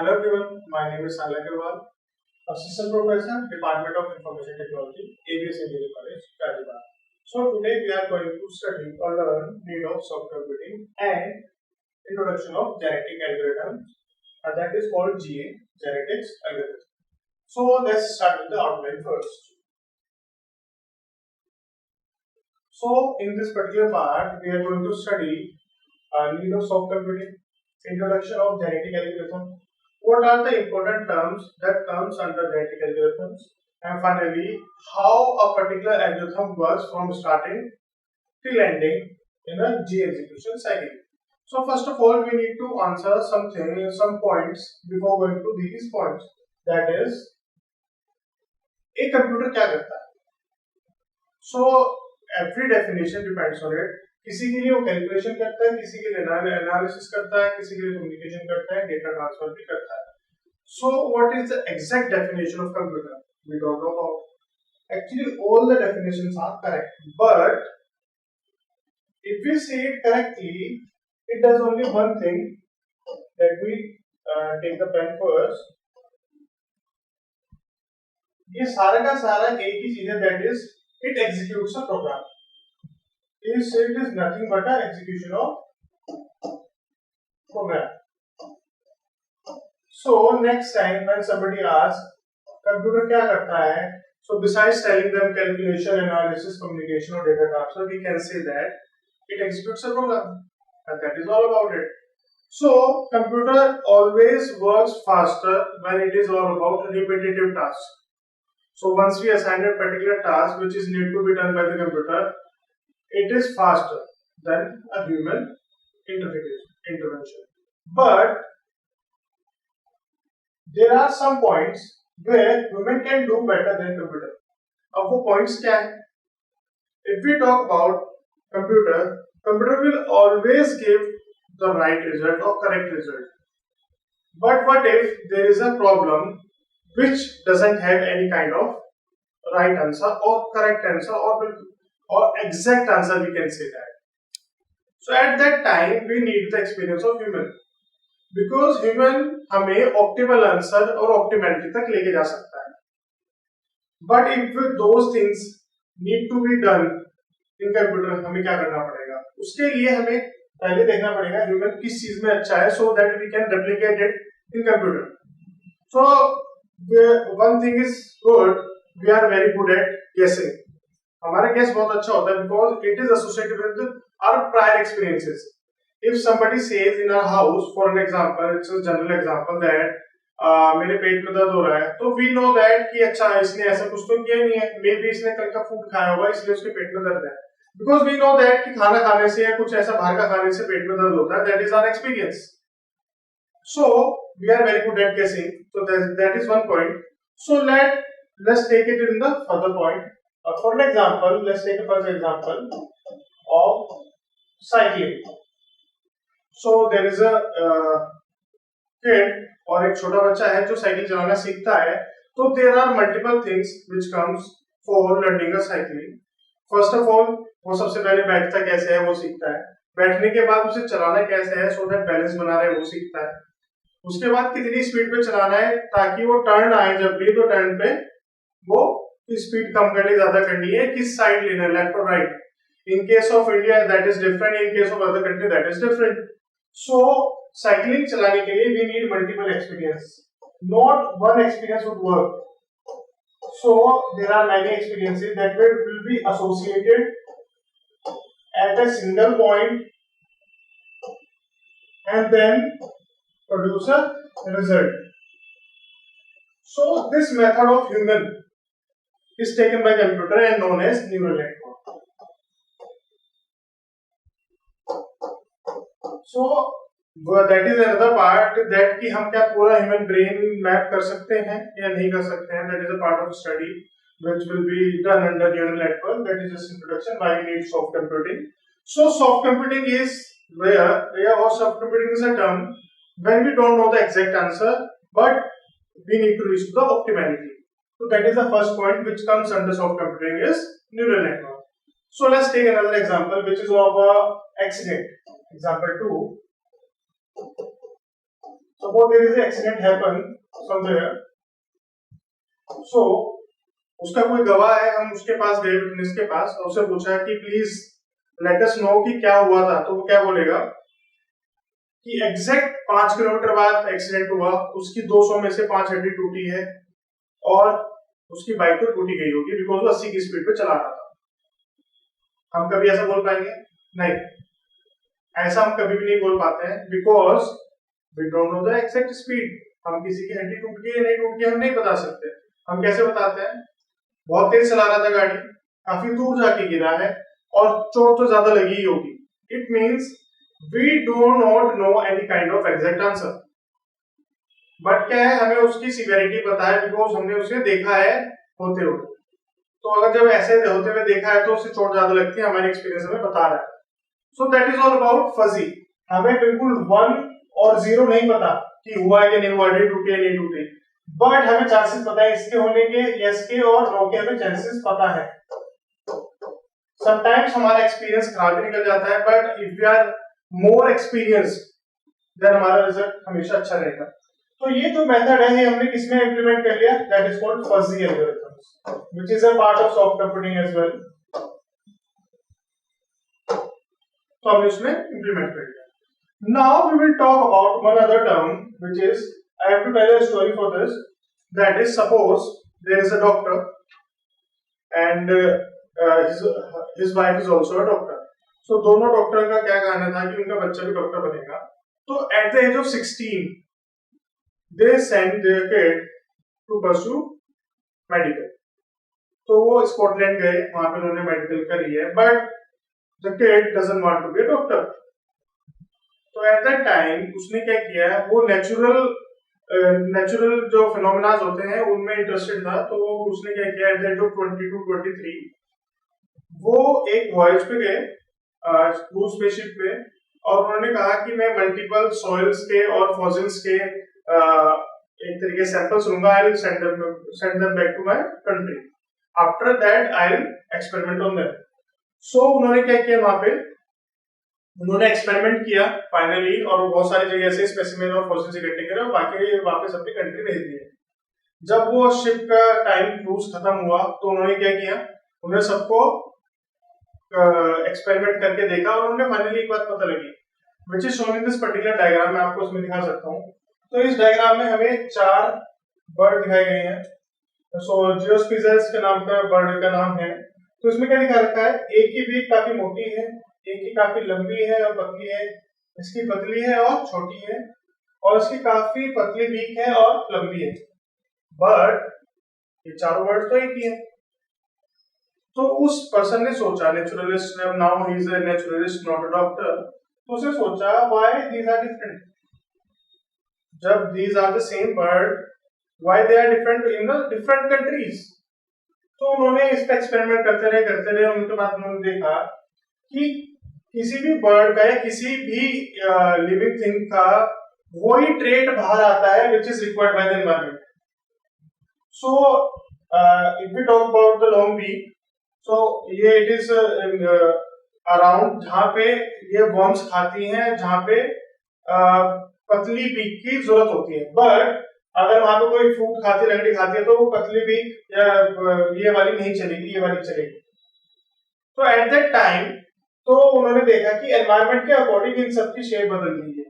Hello everyone, my name is Sanjay Agarwal, Assistant Professor, Department of Information Technology, ABS Engineering College, Hyderabad. So today we are going to study or learn need of software computing and introduction of genetic algorithms, and that is called GA, genetics algorithm. So let's start with the outline first. So in this particular part, we are going to study need of software computing, introduction of genetic algorithm, what are the important terms that comes under genetic algorithms, and finally how a particular algorithm works from starting till ending in a G execution cycle. So first of all, we need to answer some points before going to these points. That is, एक computer क्या करता है? So every definition depends on it. किसी के लिए वो calculation करता है, किसी के लिए एनालिसिस करता है, किसी के लिए कम्युनिकेशन करता है, डेटा ट्रांसफर भी करता है. So what is the exact definition of computer? We don't know about. Actually, all the definitions are correct, but if we say it correctly, it does only one thing. Let me take the pen first. ये सारा का सारा एक ही चीज है, that is, it executes a program. It is nothing but an execution of program. So next time when somebody asks computer क्या करता है, so besides telling them calculation, analysis, communication or data transfer, we can say that it executes a program, and that is all about it. So computer always works faster when it is all about repetitive tasks. So once we assign a particular task which is need to be done by the computer, it is faster than a human intervention. But there are some points where human can do better than computer. अब वो points क्या है? If we talk about computer will always give the right result or correct result. But what if there is a problem which doesn't have any kind of right answer or correct answer or exact answer, we can say that. So at that time we need the experience of human, because human हमें optimal answer और optimality तक लेके जा सकता है. But if those things need to be done in computer, हमें क्या करना पड़ेगा? उसके लिए हमें पहले देखना पड़ेगा human किस चीज में अच्छा है, so that we can replicate it in computer. So one thing is good, we are very good at guessing. हमारा guess बहुत अच्छा होता है because it is associated with our prior experiences. If somebody says in our house, for an example, it's a general example that मेरे पेट में दर्द हो रहा है, तो we know that कि अच्छा इसने ऐसा कुछ तो किया नहीं है, मे बी इसने कल का फूड खाया होगा इसलिए उसके पेट में दर्द है. Because we know that कि खाना खाने से या कुछ ऐसा बाहर का खाने से पेट में दर्द होता है. That is our experience. So we are very good at guessing. So that is one point. So let's take it in the further point. For an example, let's take a first example of cycling. So there is a kid और एक छोटा बच्चा है जो cycle चलाना सीखता है. तो there are multiple things which comes for learning a cycling. First of all, वो सबसे पहले बैठता कैसे है वो सीखता है. बैठने के बाद उसे चलाना कैसे है, so that बैलेंस बना रहे वो सीखता है. उसके बाद कितनी स्पीड पे चलाना है ताकि वो टर्न आए जब भी, तो टर्न पे वो स्पीड कम करनी ज्यादा करनी है, किस साइड लेना है, लेफ्ट और right. In case of India that is different, in case of other country that is different. So cycling चलाने के लिए we need multiple experience. Not one experience would work. So there are many experiences that will be associated at a single point and then produce a result. So this method of human is taken by computer and known as neural network. So that is another part that कि हम क्या पूरा human brain map कर सकते हैं या नहीं कर सकते हैं. That is a part of study which will be done under neural network. That is just introduction why we need soft computing. So soft computing is where or soft computing is a term when we don't know the exact answer but we need to reach the optimality. So that is the first point which comes under soft computing is neural network. So let's take another example which is of a accident. Example 2. suppose there is an accident happen somewhere, so उसका कोई गवाह है, हम उसके पास गए witness के पास और उससे पूछा कि प्लीज लेट अस नो कि क्या हुआ था, तो वो क्या बोलेगा कि एग्जैक्ट 5 किलोमीटर बाद एक्सीडेंट हुआ, उसकी 200 में से 5 हड्डी टूटी है और उसकी बाइक तो टूटी गई होगी बिकॉज वो 80 की स्पीड पे चला रहा था। हम कभी ऐसा बोल पाएंगे? नहीं, ऐसा हम कभी भी नहीं बोल पाते हैं because we don't know the exact speed. हम किसी की हड्डी टूट गई या नहीं टूट गई हम नहीं बता सकते। हम कैसे बताते हैं? बहुत तेज चला रहा था गाड़ी, काफी दूर जाके गिरा है और चोट तो ज्यादा लगी ही होगी। It means we do not know any kind of exact answer, but क्या है, हमें उसकी सिवियरिटी पता है बिकॉज हमने उसे देखा है होते हुए। तो अगर जब ऐसे होते हुए देखा है तो उससे चोट ज्यादा लगती है, हमारे एक्सपीरियंस हमें बता रहा है। सो that is all about fuzzy. हमें बिल्कुल 1 और 0 नहीं पता कि हुआ है कि नहीं हुआ, हड्डी टूटी है नहीं टूटी, बट हमें चांसेस पता है इसके होने के, यस के और नो के हमें चांसेस पता है। समटाइम्स हमारा एक्सपीरियंस खराब भी निकल जाता है, but if we are more experience then हमारा रिजल्ट हमेशा अच्छा रहेगा। तो ये जो मेथड है ये हमने किसमें इंप्लीमेंट कर लिया? That is called fuzzy algorithms, which is a part of soft computing as well. तो हमने उसमें इंप्लीमेंट कर लिया। Now we will talk about one other term, which is, I have to tell a story for this. That is, suppose there is a doctor and his wife is also a doctor. So दोनों doctor का क्या कहना था कि उनका बच्चा भी doctor बनेगा। तो at the age of 16 they send their kid to pursue medical. तो वो स्कॉटलैंड गए, वहां पे उन्होंने मेडिकल करी है, but the kid doesn't want to be a doctor. तो एट दैट टाइम उसने क्या किया, वो नेचुरल जो फिनोमेनास होते हैं उनमें इंटरेस्टेड था। तो उसने क्या किया, एट द एज ऑफ 22-23 वो एक वॉयज पे गए क्रूज स्पेसशिप पे, और उन्होंने कहा कि मैं मल्टीपल सॉइल्स के और फॉसिल्स के एक तरीके सैंपल्स लूंगा, I will send them back to my country, after that I will experiment on them. So उन्होंने क्या किया, वहां पे उन्होंने एक्सपेरिमेंट किया फाइनली, और बहुत सारी जगह से स्पेसिमेन और फॉसिल्स इकट्ठे करे और बाकी वापस अपनी कंट्री भेज दिए। जब वो शिप का टाइम क्रूज खत्म हुआ तो उन्होंने क्या किया, उन्हें सबको एक्सपेरिमेंट करके देखा और उन्होंने फाइनली एक बात पता लगी, which is shown in this particular diagram. मैं आपको इसमें दिखा सकता हूँ। तो इस डायग्राम में हमें 4 बर्ड दिखाए गए हैं। सो जियोस्पीजर्स के नाम का बर्ड का नाम है। तो इसमें क्या दिखा रखा है, एक की बीक काफी मोटी है, एक की काफी लंबी है और पतली है, इसकी पतली है और छोटी है, और इसकी काफी पतली बीक है और लंबी है, बट ये चारों वर्ड तो एक ही है। तो उस पर्सन ने सोचा, naturalist, now he is a naturalist not a doctor, तो उसने सोचा व्हाई दीज आर डिफरेंट, जब these are the same bird why they are different in the different countries. तो उन्होंने इस पे एक्सपेरिमेंट करते रहे, उनके बाद उन्होंने देखा कि किसी भी बर्ड का या किसी भी लिविंग थिंग का वही ट्रेट बाहर आता है which is required by the environment. So if we talk about the long beak, so ये it is around जहाँ पे ये worms खाती हैं, जहाँ पे पतली बीक की जरूरत होती है, बट अगर वहां पे कोई फ्रूट खाती, लकड़ी खाती है, तो वो पतली बीक या ये वाली नहीं चलेगी, ये वाली चलेगी। तो एट दैट टाइम तो उन्होंने देखा कि एनवायरनमेंट के अकॉर्डिंग इन सब की शेप बदल गई है।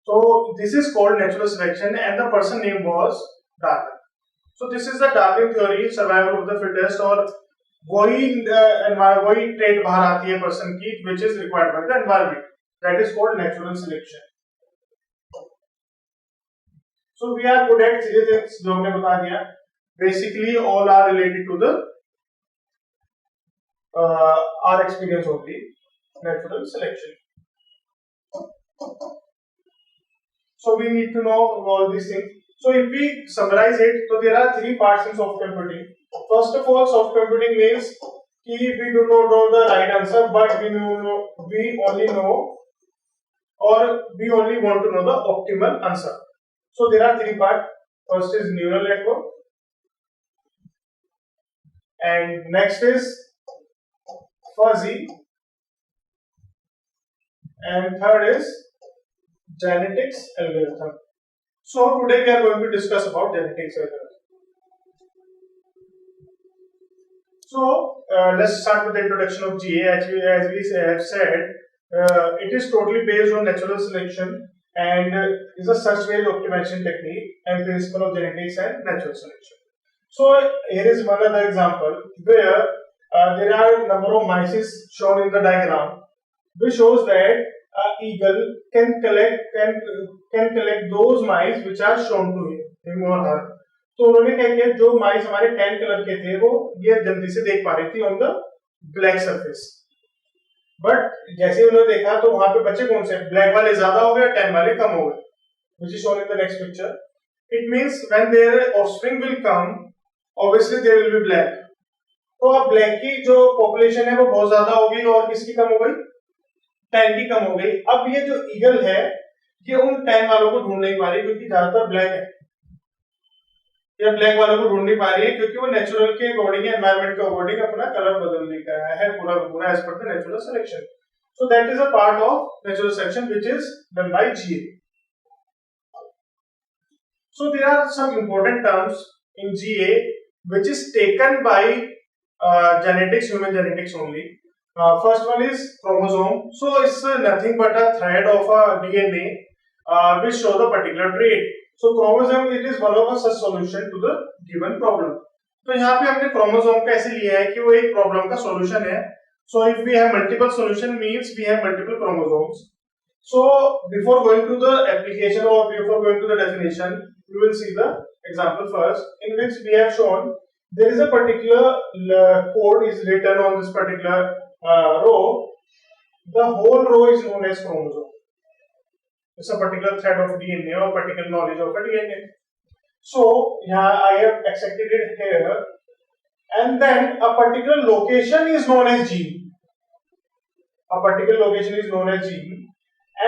So this is called natural selection and the person name was Darwin. So this is the Darwin theory, survival of the fittest, और वही ट्रेट बाहर आती है पर्सन की which is required by the environment, that is called natural selection. So we are good at these things जो हमने बता दिया, basically all are related to the our experience of the natural selection. So we need to know all these things. So if we summarize it, so there are 3 parts in soft computing. First of all, soft computing means कि we do not know the right answer, but we only know or we only want to know the optimal answer. So there are 3 parts. First is neural network, and next is fuzzy, and third is genetics algorithm. So today we are going to discuss about genetics algorithm. So let's start with the introduction of GA. As we have said, it is totally based on natural selection and is a search-based optimization technique and principle of genetics and natural selection. So here is one other example where there are number of mice shown in the diagram, which shows that eagle can collect those mice which are shown to him or her. तो उन्होंने क्या किया, जो माइस हमारे 10 colour के थे वो ये जल्दी से देख पा रही थी on the black surface, but जैसे उन्होंने देखा तो वहां पे बच्चे कौन से, ब्लैक वाले ज्यादा हो गए, 10 वाले कम हो गए, which is shown in the next picture. It means when their offspring will come, obviously there will be black. तो अब ब्लैक की जो पॉपुलेशन है वो बहुत ज्यादा हो गई और किसकी कम हो गई, 10 की कम हो गई. अब ये जो ईगल है ये उन 10 वालों को ढूंढ नहीं पा रही क्योंकि ज्यादातर ब्लैक है, या ब्लैक वालों को ढूंढ नहीं पा रही है क्योंकि वो नेचुरल के अकॉर्डिंग एनवायरनमेंट के अकॉर्डिंग अपना कलर बदल नहीं कर रहा है पूरा पूरा as per the natural selection. So that is a part of natural selection which is done by GA. So there are some important terms in GA which is taken by genetics, human genetics only. First one is chromosome. So it's nothing but a thread of a DNA which show the particular trait. So chromosome it is one of a such solution to the given problem. तो यहाँ पे हमने chromosome का ऐसे लिया है कि वो एक problem का solution है. So if we have multiple solution means we have multiple chromosomes. So before going to the application or before going to the definition, we will see the example first, in which we have shown there is a particular code is written on this particular row. The whole row is known as chromosome. It's a particular thread of DNA or particular knowledge of a DNA. So here I have accepted it here, and then a particular location is known as gene. A particular location is known as gene,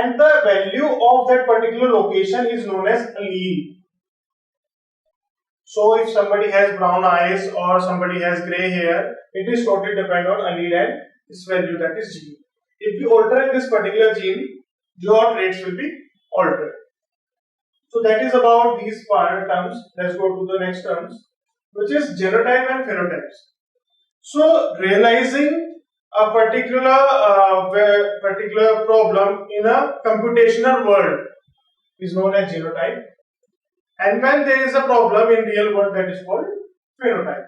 and the value of that particular location is known as allele. So if somebody has brown eyes or somebody has gray hair, it is totally depend on allele and its value, that is gene. If you alter this particular gene, your traits will be altered. So that is about these terms. Let's go to the next terms, which is genotype and phenotypes. So realizing a particular problem in a computational world is known as genotype, and when there is a problem in real world, that is called phenotype.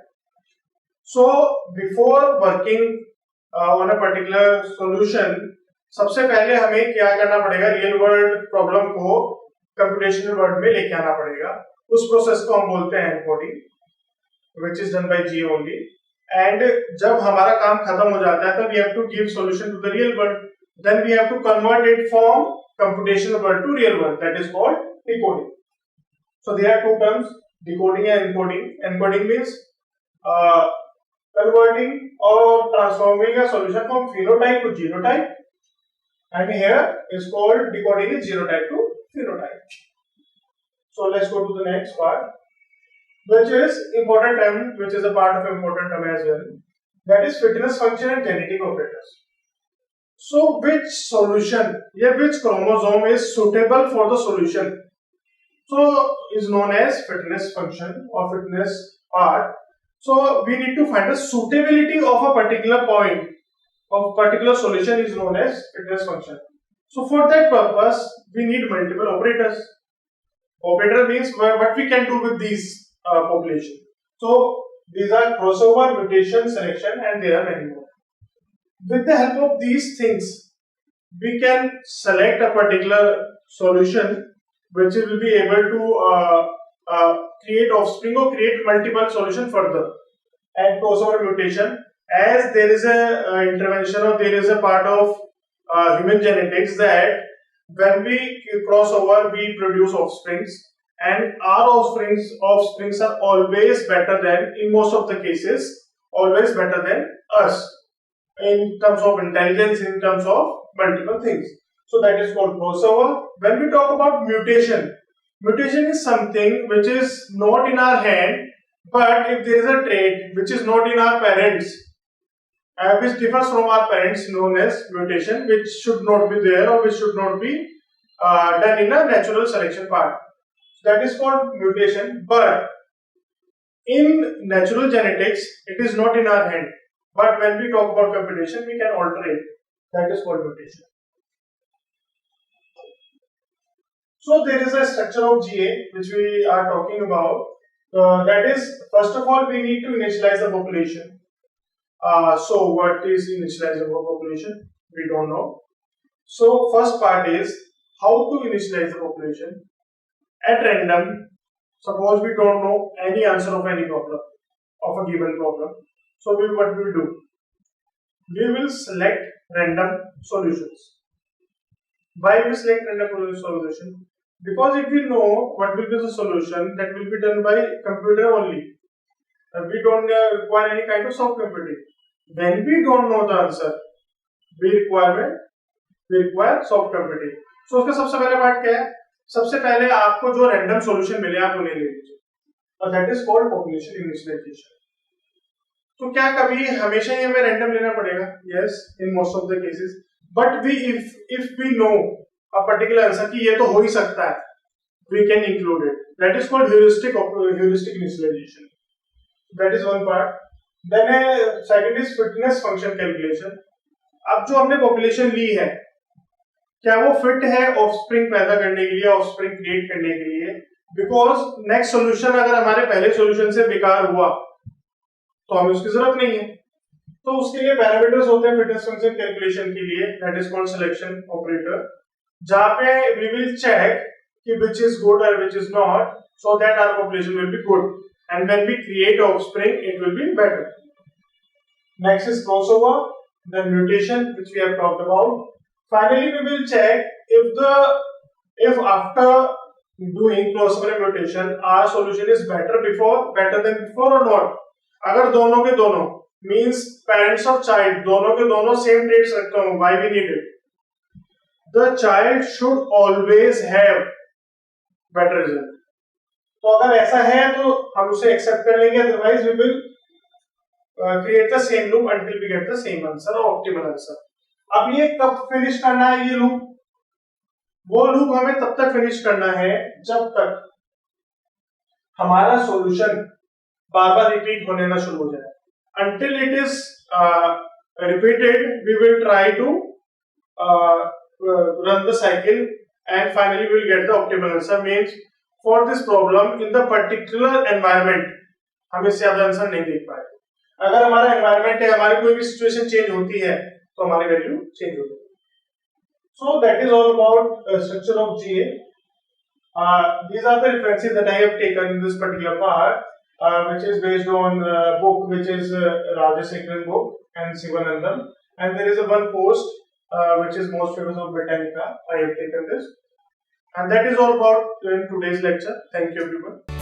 So before working on a particular solution, सबसे पहले हमें क्या करना पड़ेगा, real world problem को computational world में लेके आना पड़ेगा. उस प्रोसेस को हम बोलते हैं encoding, which is done by GA only. एंड जब हमारा काम खत्म हो जाता है तब we have to give solution to the real world, then we have to convert it from computational world to real world, that is called decoding. So there are two terms, decoding and encoding. Encoding means converting or transforming a solution from phenotype to genotype, and here is called decoding is genotype to phenotype. So let's go to the next part, which is important term, which is a part of important term as well. That is fitness function and genetic operators. So which solution, which chromosome is suitable for the solution, so is known as fitness function or fitness part. So we need to find the suitability of a particular point of particular solution is known as fitness function. So for that purpose we need multiple operators. Operator means what we can do with these population. So these are crossover, mutation, selection, and there are many more. With the help of these things we can select a particular solution which will be able to create offspring or create multiple solution further. And crossover mutation, as there is a intervention or there is a part of human genetics that when we cross over we produce offsprings, and our offsprings are always better than, in most of the cases, always better than us in terms of intelligence, in terms of multiple things. So that is called crossover. When we talk about mutation, mutation is something which is not in our hand, but if there is a trait which is not in our parents, which differs from our parents, known as mutation, which should not be there or which should not be done in a natural selection part. So that is called mutation. But in natural genetics, it is not in our hand. But when we talk about computation, we can alter it. That is called mutation. So there is a structure of GA which we are talking about. That is, first of all, we need to initialize the population. So what is initializing the population? We don't know. So first part is how to initialize the population at random. Suppose we don't know any answer of any problem, of a given problem. So what we will do? We will select random solutions. Why we select random solution? Because if we know what will be the solution, that will be done by computer only. We don't require any kind of soft computing. When we don't know the answer, we require soft computing. So उसका सबसे पहले part क्या है? सबसे पहले आपको जो random solution मिले आप उन्हें ले लीजिए, और that is called population initialisation. तो क्या कभी हमेशा ही हमें रैंडम लेना पड़ेगा? Yes, in most of the cases. But we if we know a particular answer कि ये तो हो ही सकता है, we can include it. That is called heuristic initialization. That is one part. Then second is fitness function calculation. अब जो हमने population ली है, क्या वो फिट है ऑफस्प्रिंग पैदा करने के लिए, ऑफस्प्रिंग क्रिएट करने के लिए? बिकॉज नेक्स्ट सॉल्यूशन अगर हमारे पहले सॉल्यूशन से बेकार हुआ तो हमें उसकी जरूरत नहीं है. तो उसके लिए पैरामीटर्स होते हैं फिटनेस फंक्शन कैलकुलेशन के लिए, that is called selection operator, जहां पे वी विल चेक कि which is good or which is not, so that our population will be good, and when we create offspring it will be better. Next is crossover, then mutation, which we have talked about. Finally we will check if after doing crossover and mutation our solution is better than before or not. अगर दोनों के दोनों means parents of child दोनों के दोनों same traits रखते हो, why we need it? The child should always have better result. तो अगर ऐसा है तो हम उसे एक्सेप्ट कर लेंगे, otherwise we will create the same loop until we get the same answer और ऑप्टिमल आंसर. अब ये कब फिनिश करना है ये लूप? वो लूप हमें तब तक फिनिश करना है जब तक हमारा सॉल्यूशन बार बार रिपीट होने ना शुरू हो जाए. Until it is repeated we will try to run the cycle and finally we will get the optimal answer. Means for this problem in the particular environment हम इससे ज्यादा आंसर नहीं देख पाए. अगर हमारा एनवायरमेंट है, हमारी कोई भी सिचुएशन चेंज होती है तो हमारी वैल्यू चेंज होती है. So that is all about structure of GA. These are the references that I have taken in this particular part, which is based on book which is Rajesh Ekran book and Sivanandam, and there is a one post which is most famous of Britannica. I have taken this, and that is all about in today's lecture. Thank you everyone.